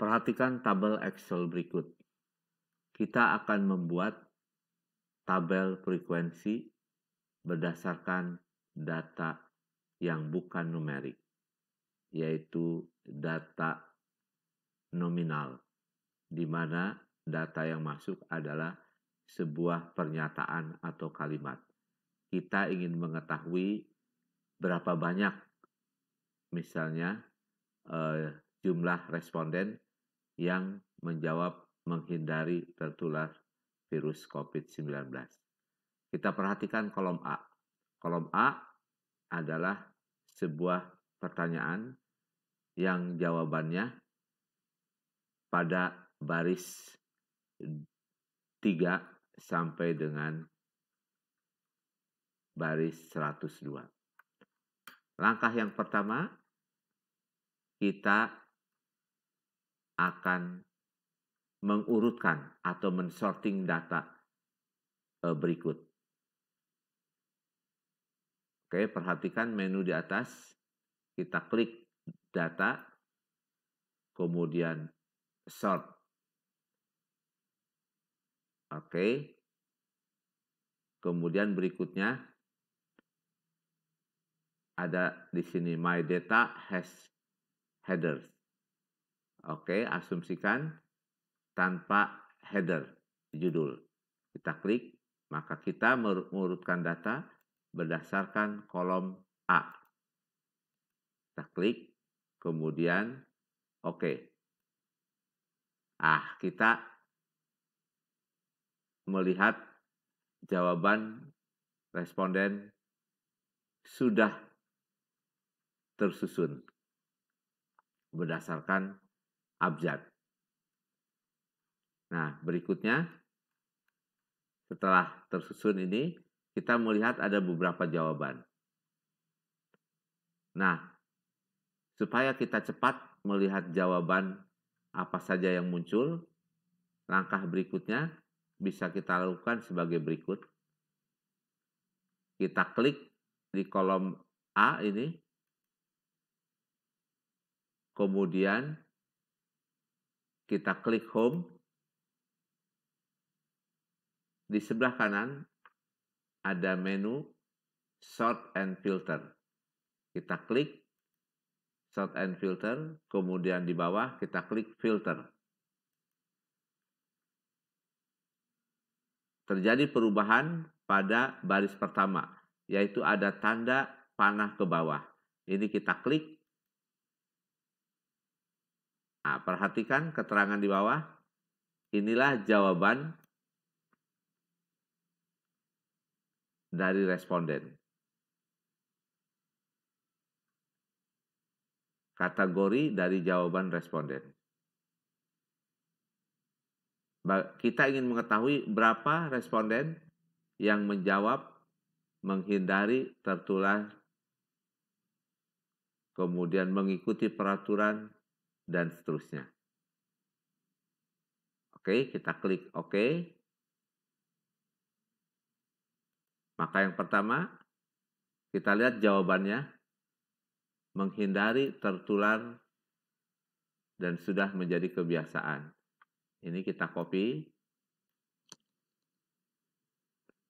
Perhatikan tabel Excel berikut. Kita akan membuat tabel frekuensi berdasarkan data yang bukan numerik, yaitu data nominal, di mana data yang masuk adalah sebuah pernyataan atau kalimat. Kita ingin mengetahui berapa banyak, misalnya jumlah responden yang menjawab menghindari tertular virus COVID-19. Kita perhatikan kolom A. Kolom A adalah sebuah pertanyaan yang jawabannya pada baris 3 sampai dengan baris 102. Langkah yang pertama, kita akan mengurutkan atau men-sorting data berikut. Oke, perhatikan menu di atas. Kita klik data, kemudian sort. Oke. Kemudian berikutnya ada di sini my data has headers. Oke, asumsikan tanpa header judul. Kita klik, maka kita mengurutkan data berdasarkan kolom A. Kita klik, kemudian oke. Kita melihat jawaban responden sudah tersusun berdasarkan abjad. Nah, berikutnya setelah tersusun ini, kita melihat ada beberapa jawaban. Nah, supaya kita cepat melihat jawaban apa saja yang muncul, langkah berikutnya bisa kita lakukan sebagai berikut. Kita klik di kolom A ini, kemudian kita klik home. Di sebelah kanan ada menu sort and filter. Kita klik sort and filter, kemudian di bawah kita klik filter. Terjadi perubahan pada baris pertama, yaitu ada tanda panah ke bawah. Ini kita klik. Nah, perhatikan keterangan di bawah. Inilah jawaban dari responden. Kategori dari jawaban responden. Kita ingin mengetahui berapa responden yang menjawab menghindari tertular, kemudian mengikuti peraturan, dan seterusnya. Oke, kita klik OK. Maka yang pertama, kita lihat jawabannya, menghindari tertular dan sudah menjadi kebiasaan. Ini kita copy.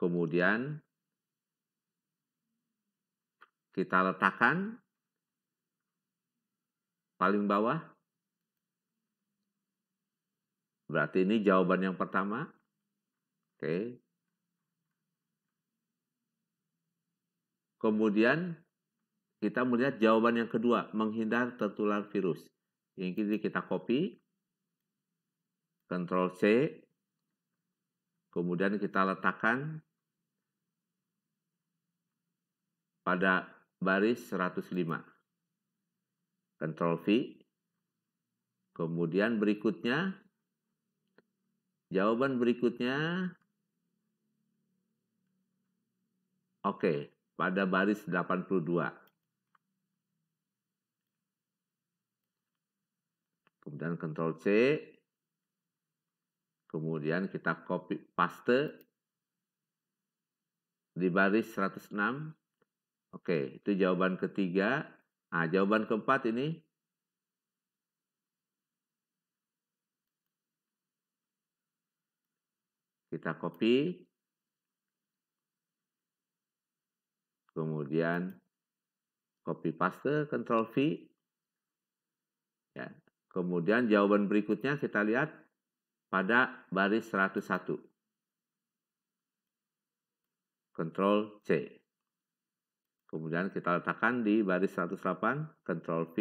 Kemudian kita letakkan paling bawah. Berarti ini jawaban yang pertama. Oke. Kemudian kita melihat jawaban yang kedua, menghindar tertular virus. Ini kita copy, Ctrl C, kemudian kita letakkan pada baris 105. Ctrl V, kemudian berikutnya, jawaban berikutnya, oke, pada baris 82. Kemudian Ctrl C, kemudian kita copy paste di baris 106. Oke, itu jawaban ketiga. Nah, jawaban keempat ini Kita copy, kemudian copy paste, Ctrl V. Ya. Kemudian jawaban berikutnya kita lihat pada baris 101. Ctrl C. Kemudian kita letakkan di baris 108, Ctrl V.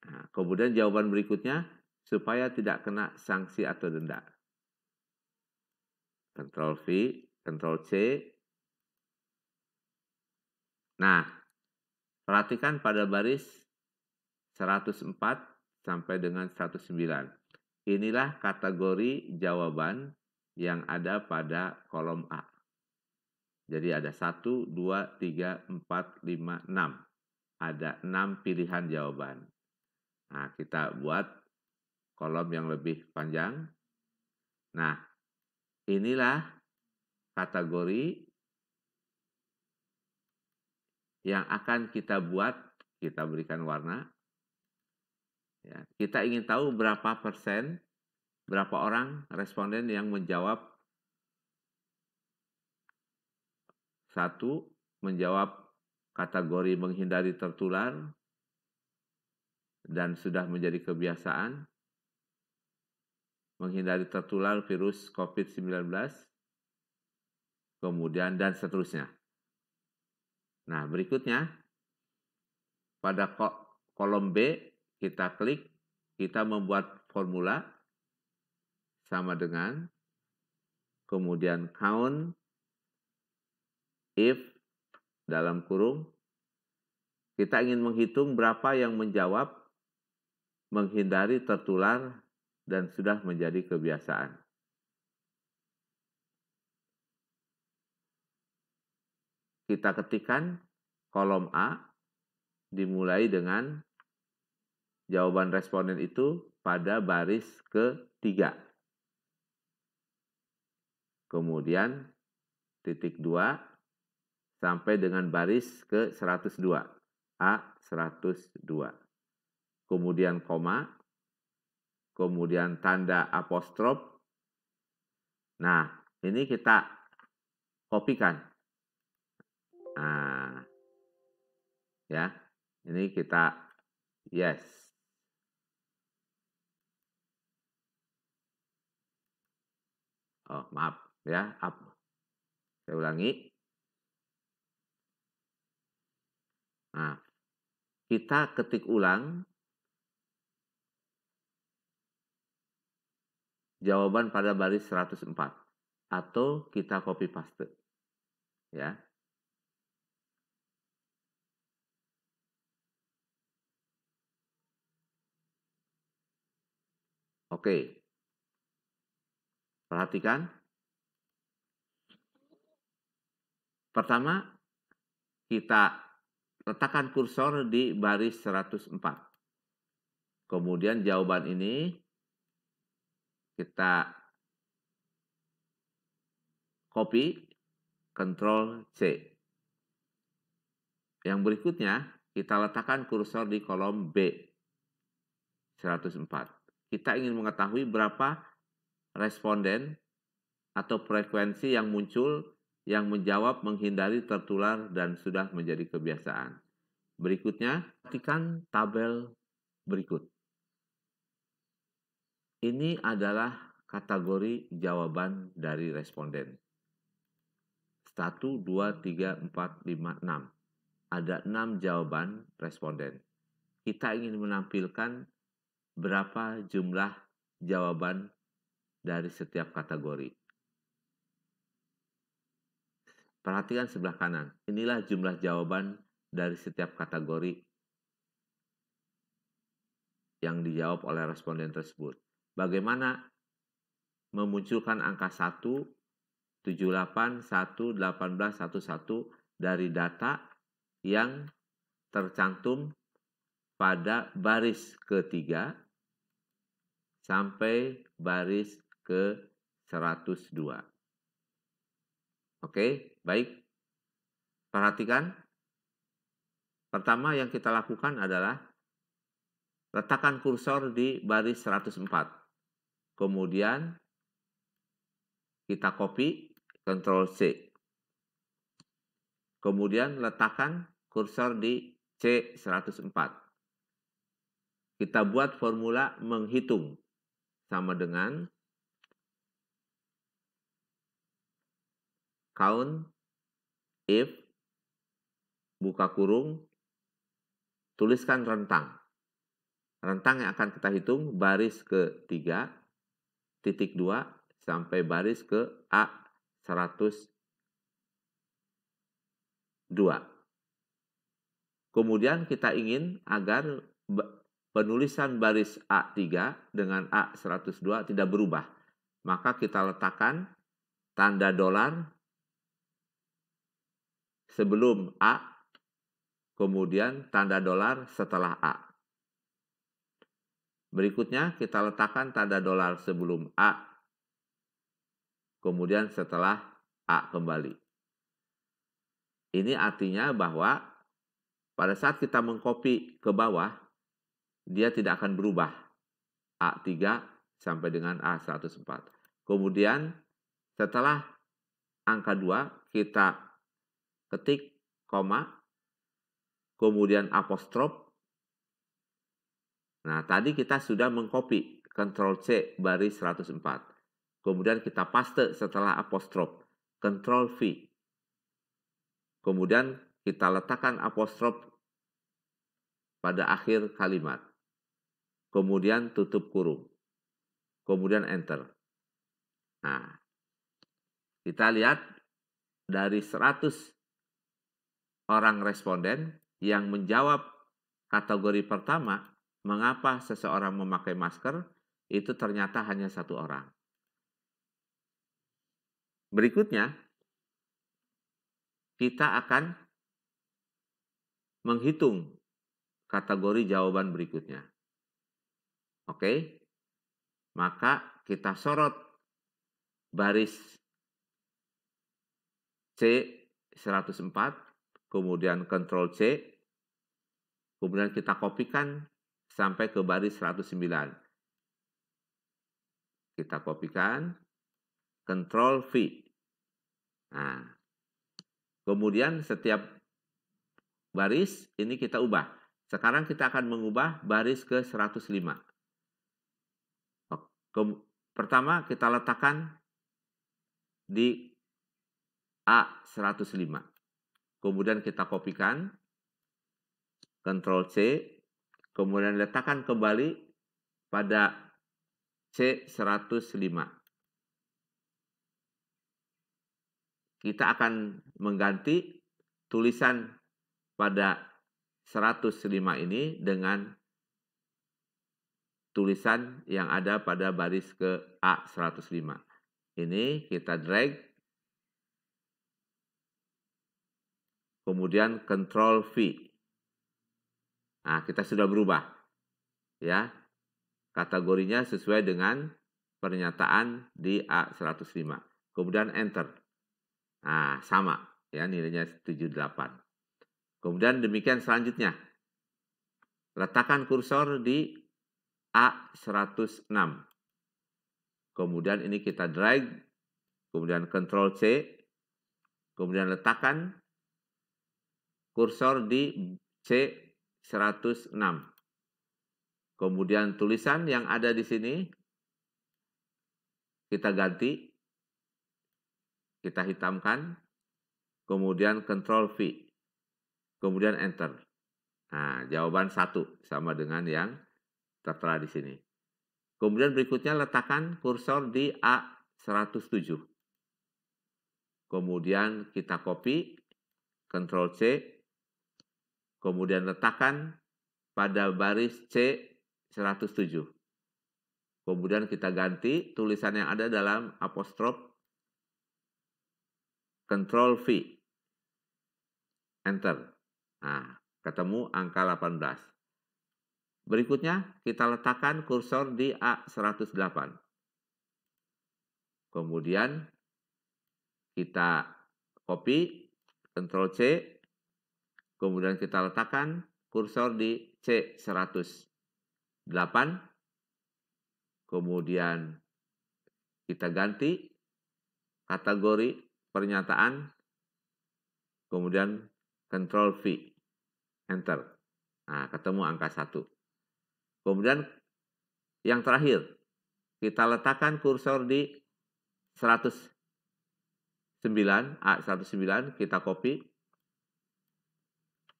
Nah, kemudian jawaban berikutnya supaya tidak kena sanksi atau denda. Ctrl V, Ctrl C. Nah, perhatikan pada baris 104 sampai dengan 109. Inilah kategori jawaban yang ada pada kolom A. Jadi ada 1, 2, 3, 4, 5, 6. Ada 6 pilihan jawaban. Nah, kita buat kolom yang lebih panjang. Nah, inilah kategori yang akan kita buat, kita berikan warna. Ya, kita ingin tahu berapa persen, berapa orang responden yang menjawab. 1, menjawab kategori menghindari tertular dan sudah menjadi kebiasaan. Menghindari tertular virus COVID-19, kemudian dan seterusnya. Nah, berikutnya pada kolom B kita klik, kita membuat formula sama dengan kemudian count if dalam kurung kita ingin menghitung berapa yang menjawab menghindari tertular dan sudah menjadi kebiasaan. Kita ketikkan kolom A dimulai dengan jawaban responden itu pada baris ke-3. Kemudian titik 2 sampai dengan baris ke-102. A102. Kemudian koma, kemudian tanda apostrof. Nah, ini kita kopikan. Nah, ya, ini kita yes. Oh, maaf ya, up. Saya ulangi. Nah, kita ketik ulang jawaban pada baris 104 atau kita copy paste. Ya. Oke. Perhatikan. Pertama, kita letakkan kursor di baris 104. Kemudian jawaban ini kita copy, Ctrl C. Yang berikutnya, kita letakkan kursor di kolom B 104. Kita ingin mengetahui berapa responden atau frekuensi yang muncul yang menjawab menghindari tertular dan sudah menjadi kebiasaan. Berikutnya, perhatikan tabel berikut. Ini adalah kategori jawaban dari responden. 1, 2, 3, 4, 5, 6. Ada 6 jawaban responden. Kita ingin menampilkan berapa jumlah jawaban dari setiap kategori. Perhatikan sebelah kanan. Inilah jumlah jawaban dari setiap kategori yang dijawab oleh responden tersebut. Bagaimana memunculkan angka 1, 78, 1, 18, 11 dari data yang tercantum pada baris ke-3 sampai baris ke-102. Oke, baik. Perhatikan. Pertama yang kita lakukan adalah letakkan kursor di baris 104. kemudian kita copy, Ctrl C. Kemudian letakkan kursor di C104. Kita buat formula menghitung sama dengan count if, buka kurung, tuliskan rentang. Rentang yang akan kita hitung baris ke-3, titik 2, sampai baris ke A102. Kemudian kita ingin agar penulisan baris A3 dengan A102 tidak berubah. Maka kita letakkan tanda dolar sebelum A, kemudian tanda dolar setelah A. Berikutnya kita letakkan tanda dolar sebelum A, kemudian setelah A kembali. Ini artinya bahwa pada saat kita mengcopy ke bawah, dia tidak akan berubah. A3 sampai dengan A104. Kemudian setelah angka 2, kita ketik koma, kemudian apostrof. Nah, tadi kita sudah mengcopy Ctrl C baris 104. Kemudian kita paste setelah apostrof, Ctrl V. Kemudian kita letakkan apostrof pada akhir kalimat. Kemudian tutup kurung. Kemudian enter. Nah, kita lihat dari 100 orang responden yang menjawab kategori pertama, mengapa seseorang memakai masker, itu ternyata hanya 1 orang. Berikutnya, kita akan menghitung kategori jawaban berikutnya. Oke, maka kita sorot baris C104, kemudian Ctrl C, kemudian kita kopikan sampai ke baris 109. Kita kopikan, Ctrl V. Nah, kemudian setiap baris ini kita ubah. Sekarang kita akan mengubah baris ke 105. Pertama kita letakkan di A105. Kemudian kita kopikan, Ctrl C, kemudian letakkan kembali pada C105. Kita akan mengganti tulisan pada 105 ini dengan tulisan yang ada pada baris ke A105. Ini kita drag, kemudian Ctrl V. Nah, kita sudah berubah. Ya, kategorinya sesuai dengan pernyataan di A105. Kemudian enter. Nah, sama ya, nilainya 78. Kemudian demikian selanjutnya. Letakkan kursor di A106. Kemudian ini kita drag, kemudian Ctrl C, kemudian letakkan kursor di C106. Kemudian tulisan yang ada di sini kita ganti, kita hitamkan, kemudian Ctrl V, kemudian enter. Nah, jawaban 1 sama dengan yang tertera di sini. Kemudian berikutnya letakkan kursor di A107. Kemudian kita copy, Ctrl C, kemudian letakkan pada baris C107. Kemudian kita ganti tulisan yang ada dalam apostrof, Ctrl V, enter. Nah, ketemu angka 18. Berikutnya kita letakkan kursor di A108. Kemudian kita copy, Ctrl C, kemudian kita letakkan kursor di C108, kemudian kita ganti kategori pernyataan, kemudian Ctrl V, Enter. Nah, ketemu angka 1. Kemudian yang terakhir, kita letakkan kursor di 109, A109, kita copy,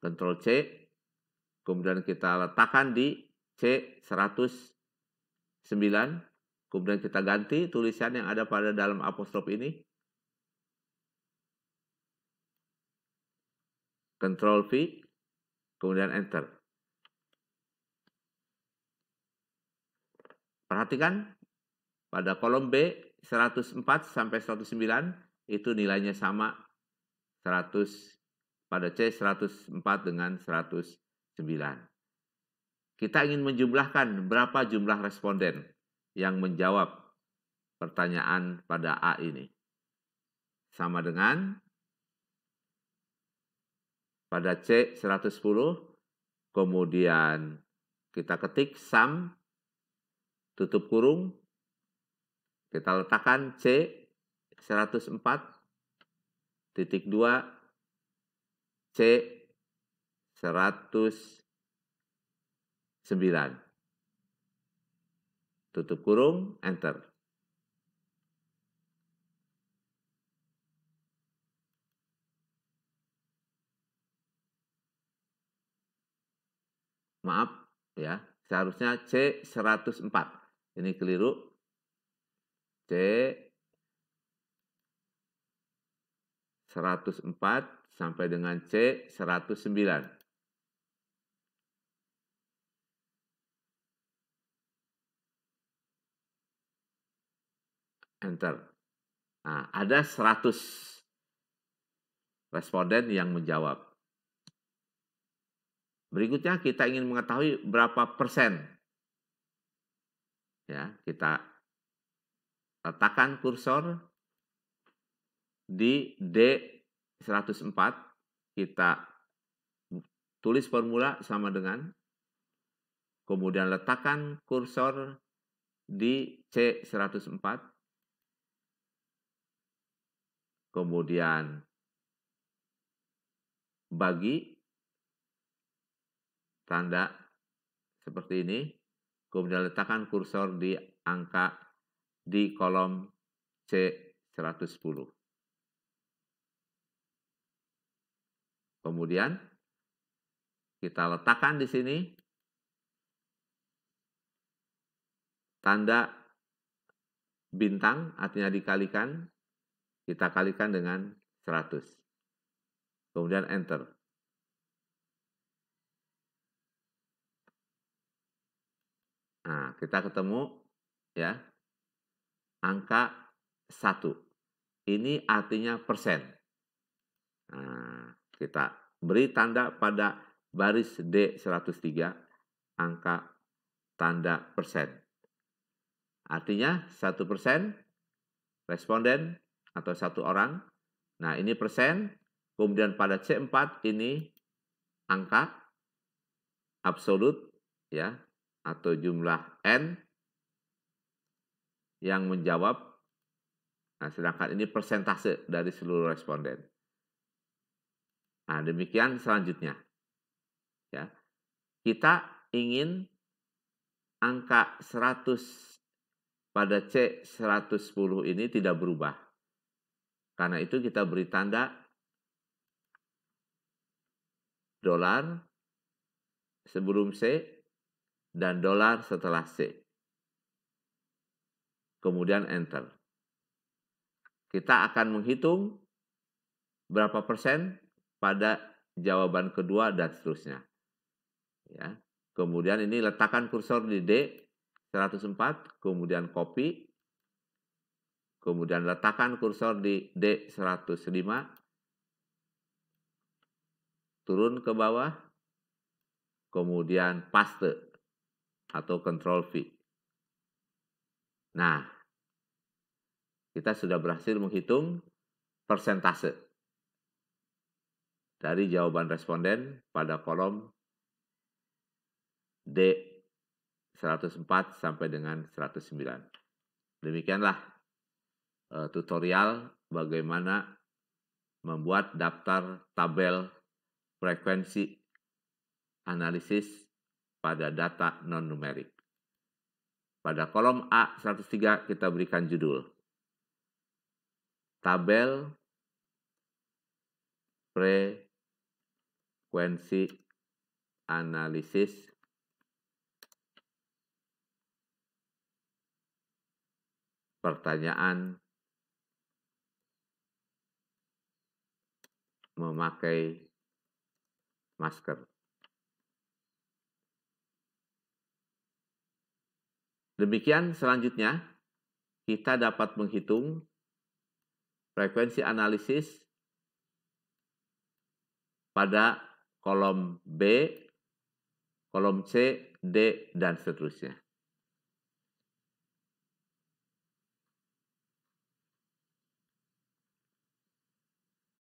Ctrl C, kemudian kita letakkan di C109, kemudian kita ganti tulisan yang ada pada dalam apostrof ini, Ctrl V, kemudian Enter. Perhatikan, pada kolom B, 104 sampai 109, itu nilainya sama, 100, pada C 104 dengan 109. Kita ingin menjumlahkan berapa jumlah responden yang menjawab pertanyaan pada A ini. Sama dengan pada C 110, kemudian kita ketik sum, tutup kurung, kita letakkan C 104, titik 2, C 109. Tutup kurung, Enter. Maaf ya, seharusnya C 104. Ini keliru. C 104 sampai dengan C 109. Enter. Nah, ada 100 responden yang menjawab. Berikutnya kita ingin mengetahui berapa persen. Ya, kita letakkan kursor di D104, kita tulis formula sama dengan, kemudian letakkan kursor di C104, kemudian bagi tanda seperti ini, kemudian letakkan kursor di angka di kolom C110. Kemudian kita letakkan di sini tanda bintang, artinya dikalikan, kita kalikan dengan 100. Kemudian Enter. Nah, kita ketemu ya angka 1. Ini artinya persen. Nah, kita beri tanda pada baris D103, angka tanda persen. Artinya 1% responden atau 1 orang. Nah, ini persen. Kemudian pada C4 ini angka absolut ya, atau jumlah N yang menjawab. Nah, sedangkan ini persentase dari seluruh responden. Nah, demikian selanjutnya. Ya. Kita ingin angka 100 pada C110 ini tidak berubah. Karena itu kita beri tanda dolar sebelum C dan dolar setelah C. Kemudian Enter. Kita akan menghitung berapa persen pada jawaban kedua dan seterusnya. Ya. Kemudian ini letakkan kursor di D104, kemudian copy, kemudian letakkan kursor di D105, turun ke bawah, kemudian paste atau Ctrl V. Nah, kita sudah berhasil menghitung persentase dari jawaban responden pada kolom D104 sampai dengan 109. Demikianlah tutorial bagaimana membuat daftar tabel frekuensi analisis pada data non-numerik. Pada kolom A103 kita berikan judul tabel frekuensi analisis pertanyaan memakai masker. Demikian selanjutnya kita dapat menghitung frekuensi analisis pada kolom B, kolom C, D, dan seterusnya.